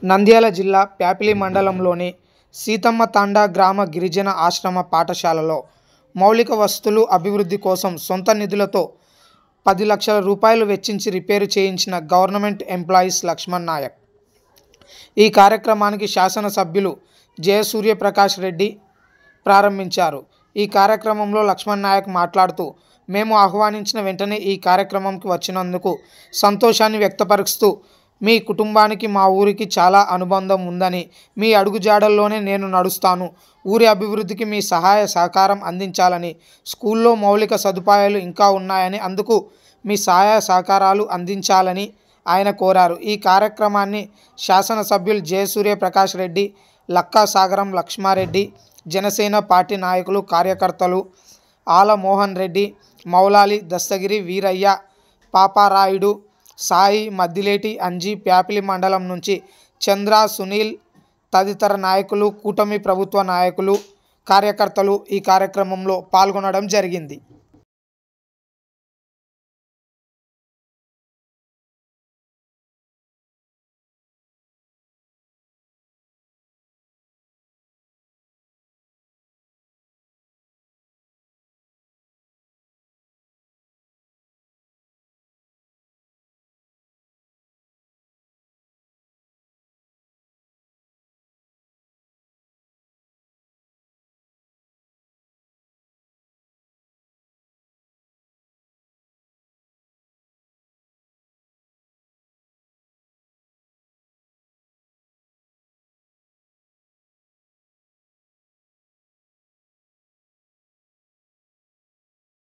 నంద్యాల జిల్లా ప్యాపిలి మండలంలోని సీతమ్మ తాండా గ్రామ గిరిజన ఆశ్రమ పాఠశాలలో మౌలిక వసతులు అభివృద్ధి కోసం సొంత నిధులతో 10 లక్షల రూపాయలు వెచ్చించి రిపేరు చేయించిన గవర్నమెంట్ ఎంప్లాయీస్ లక్ష్మణ్ నాయక్. ఈ కార్యక్రమానికి శాసనసభ్యులు జయసూర్యప్రకాష్ రెడ్డి ప్రారంభించారు. ఈ కార్యక్రమంలో లక్ష్మణ్ నాయక్ మాట్లాడుతూ, మేము ఆహ్వానించిన వెంటనే ఈ కార్యక్రమంకి వచ్చినందుకు సంతోషాన్ని వ్యక్తపరుస్తూ, మీ కుటుంబానికి మా ఊరికి చాలా అనుబంధం ఉందని, మీ అడుగుజాడల్లోనే నేను నడుస్తాను, ఊరి అభివృద్ధికి మీ సహాయ సహకారం అందించాలని, స్కూల్లో మౌలిక సదుపాయాలు ఇంకా ఉన్నాయని, అందుకు మీ సహాయ సహకారాలు అందించాలని ఆయన కోరారు. ఈ కార్యక్రమాన్ని శాసనసభ్యులు జయసూర్యప్రకాష్ రెడ్డి, లక్కా సాగరం లక్ష్మారెడ్డి, జనసేన పార్టీ నాయకులు కార్యకర్తలు ఆల మోహన్ రెడ్డి, మౌలాలి దస్తగిరి వీరయ్య, పాపారాయుడు, సాయి, మద్దిలేటి అంజీ, ప్యాపిలి మండలం నుంచి చంద్ర, సునీల్ తదితర నాయకులు, కూటమి ప్రభుత్వ నాయకులు, కార్యకర్తలు ఈ కార్యక్రమంలో పాల్గొనడం జరిగింది.